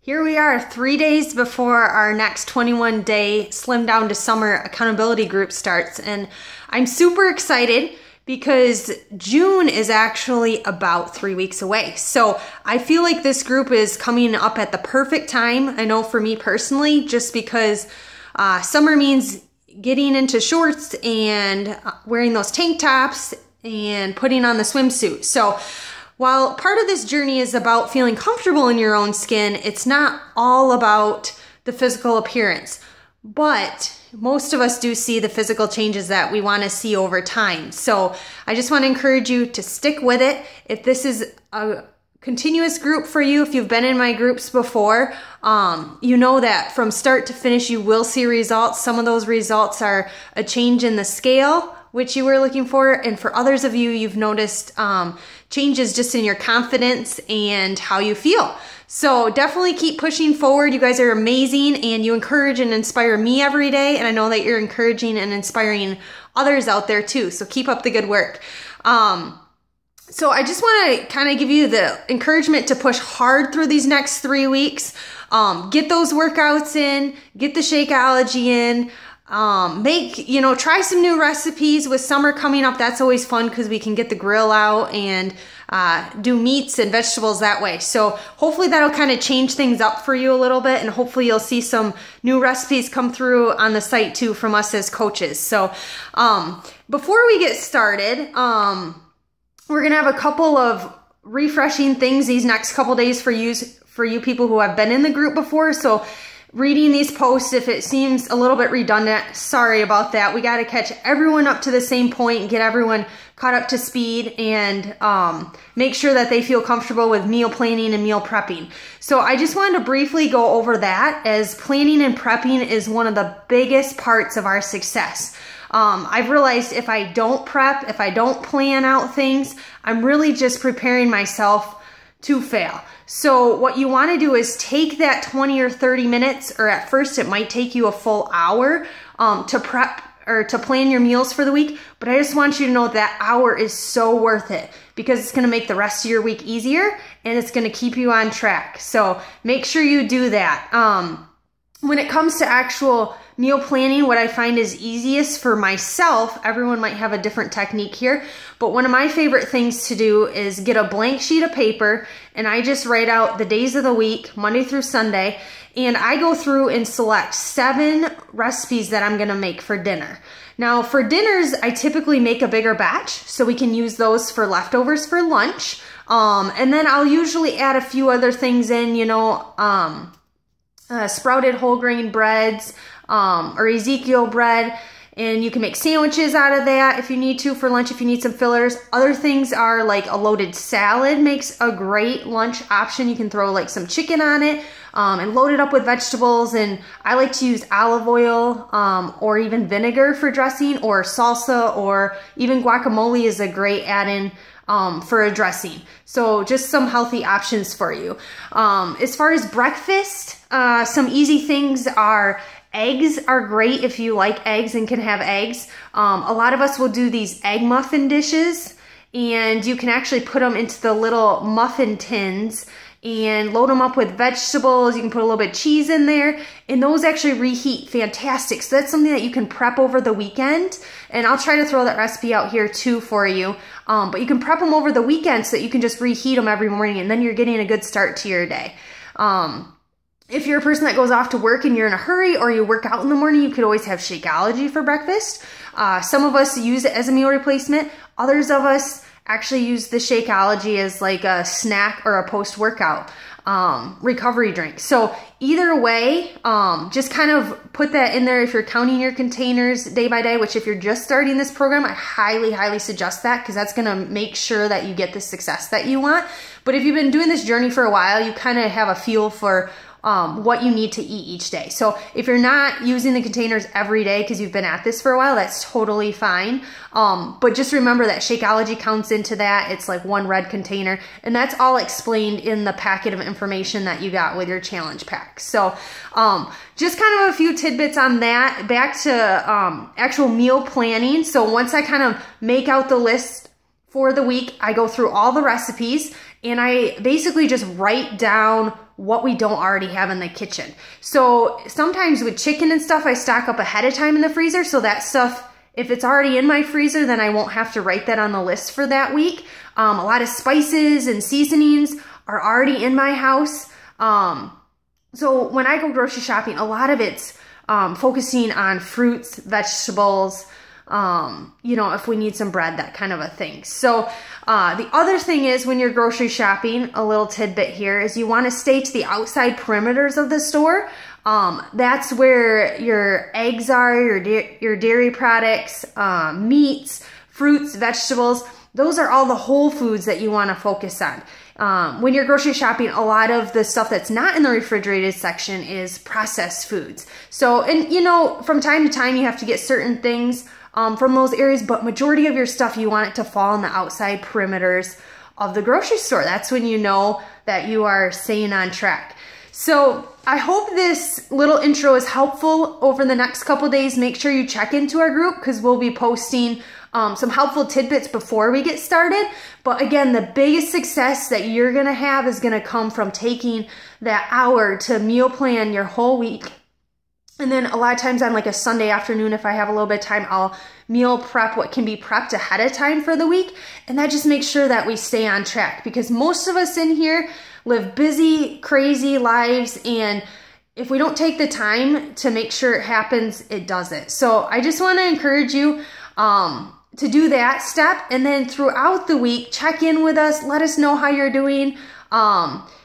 Here we are 3 days before our next 21-day Slim Down to Summer accountability group starts, and I'm super excited because June is actually about 3 weeks away. So I feel like this group is coming up at the perfect time. I know for me personally, just because summer means getting into shorts and wearing those tank tops and putting on the swimsuit. So while part of this journey is about feeling comfortable in your own skin, it's not all about the physical appearance. But most of us do see the physical changes that we want to see over time. So I just want to encourage you to stick with it. If this is a continuous group for you, if you've been in my groups before, you know that from start to finish you will see results. Some of those results are a change in the scale, which you were looking for, and for others of you, you've noticed changes just in your confidence and how you feel. So definitely keep pushing forward. You guys are amazing, and you encourage and inspire me every day, and I know that you're encouraging and inspiring others out there too, so keep up the good work. So I just want to kind of give you the encouragement to push hard through these next 3 weeks. Get those workouts in, get the Shakeology in, try some new recipes with summer coming up. That's always fun because we can get the grill out and do meats and vegetables that way. So hopefully that'll kind of change things up for you a little bit, and hopefully you'll see some new recipes come through on the site too from us as coaches. So before we get started, we're going to have a couple of refreshing things these next couple days for you people who have been in the group before. So reading these posts, if it seems a little bit redundant, sorry about that. We got to catch everyone up to the same point and get everyone caught up to speed and make sure that they feel comfortable with meal planning and meal prepping. So I just wanted to briefly go over that, as planning and prepping is one of the biggest parts of our success. I've realized if I don't prep, if I don't plan out things, I'm really just preparing myself to fail. So what you want to do is take that 20 or 30 minutes, or at first it might take you a full hour to prep or to plan your meals for the week. But I just want you to know that hour is so worth it, because it's going to make the rest of your week easier and it's going to keep you on track. So make sure you do that. When it comes to actual meal planning, what I find is easiest for myself, everyone might have a different technique here, but one of my favorite things to do is get a blank sheet of paper and I just write out the days of the week, Monday through Sunday, and I go through and select 7 recipes that I'm gonna make for dinner. Now for dinners, I typically make a bigger batch so we can use those for leftovers for lunch. And then I'll usually add a few other things in, sprouted whole grain breads, or Ezekiel bread, and you can make sandwiches out of that if you need to for lunch, if you need some fillers. Other things are like a loaded salad makes a great lunch option. You can throw like some chicken on it and load it up with vegetables, and I like to use olive oil or even vinegar for dressing, or salsa, or even guacamole is a great add-in for a dressing. So just some healthy options for you. As far as breakfast, some easy things are eggs are great if you like eggs and can have eggs. A lot of us will do these egg muffin dishes, and you can actually put them into the little muffin tins and load them up with vegetables. You can put a little bit of cheese in there, and those actually reheat fantastic. So that's something that you can prep over the weekend, and I'll try to throw that recipe out here too for you. But you can prep them over the weekend so that you can just reheat them every morning, and then you're getting a good start to your day. If you're a person that goes off to work and you're in a hurry, or you work out in the morning, you could always have Shakeology for breakfast. Some of us use it as a meal replacement. Others of us actually use the Shakeology as like a snack or a post-workout recovery drink. So either way, just kind of put that in there if you're counting your containers day by day, which if you're just starting this program, I highly, highly suggest that, because that's going to make sure that you get the success that you want. But if you've been doing this journey for a while, you kind of have a feel for what you need to eat each day. So if you're not using the containers every day because you've been at this for a while, that's totally fine. But just remember that Shakeology counts into that. It's like one red container, and that's all explained in the packet of information that you got with your challenge pack. So just kind of a few tidbits on that. Back to actual meal planning. So once I kind of make out the list for the week, I go through all the recipes and I basically just write down what we don't already have in the kitchen. So sometimes with chicken and stuff, I stock up ahead of time in the freezer, so that stuff, if it's already in my freezer, then I won't have to write that on the list for that week. A lot of spices and seasonings are already in my house. So when I go grocery shopping, a lot of it's focusing on fruits, vegetables, you know, if we need some bread, that kind of a thing. So the other thing is when you're grocery shopping, a little tidbit here is you want to stay to the outside perimeters of the store. That's where your eggs are, your dairy products, meats, fruits, vegetables. Those are all the whole foods that you want to focus on. When you're grocery shopping, a lot of the stuff that's not in the refrigerated section is processed foods. So, and you know, from time to time you have to get certain things from those areas, but majority of your stuff, you want it to fall in the outside perimeters of the grocery store. That's when you know that you are staying on track. So I hope this little intro is helpful over the next couple days. Make sure you check into our group because we'll be posting some helpful tidbits before we get started. But again, the biggest success that you're gonna have is gonna come from taking that hour to meal plan your whole week. And then a lot of times on like a Sunday afternoon, if I have a little bit of time, I'll meal prep what can be prepped ahead of time for the week. And that just makes sure that we stay on track, because most of us in here live busy, crazy lives. And if we don't take the time to make sure it happens, it doesn't. So I just want to encourage you to do that step. And then throughout the week, check in with us. Let us know how you're doing.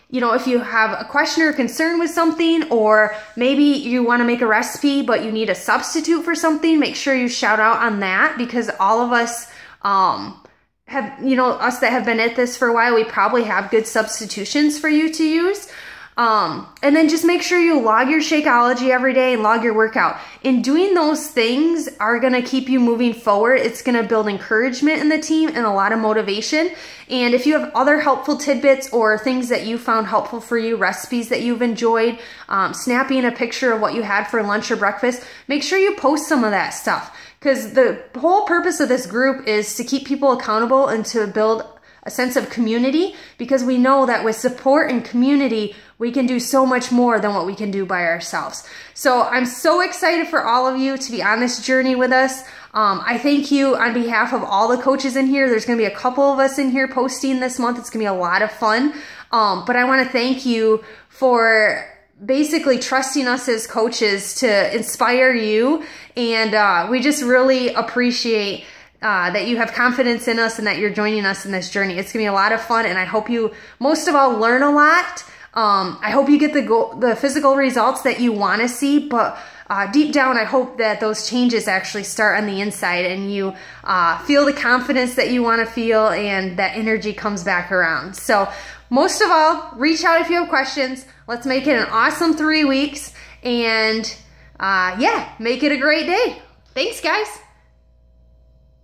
You know, if you have a question or concern with something, or maybe you want to make a recipe, but you need a substitute for something, make sure you shout out on that, because all of us have, you know, us that have been at this for a while, we probably have good substitutions for you to use. And then just make sure you log your Shakeology every day and log your workout. In doing those things are going to keep you moving forward. It's going to build encouragement in the team and a lot of motivation. And if you have other helpful tidbits or things that you found helpful for you, recipes that you've enjoyed, snapping a picture of what you had for lunch or breakfast, make sure you post some of that stuff. Because the whole purpose of this group is to keep people accountable and to build a sense of community, because we know that with support and community, we can do so much more than what we can do by ourselves. So I'm so excited for all of you to be on this journey with us. I thank you on behalf of all the coaches in here. There's going to be a couple of us in here posting this month. It's going to be a lot of fun. But I want to thank you for basically trusting us as coaches to inspire you. And we just really appreciate that you have confidence in us and that you're joining us in this journey. It's going to be a lot of fun, and I hope you, most of all, learn a lot. I hope you get the physical results that you want to see, but deep down, I hope that those changes actually start on the inside and you feel the confidence that you want to feel and that energy comes back around. So most of all, reach out if you have questions. Let's make it an awesome 3 weeks, and yeah, make it a great day. Thanks, guys.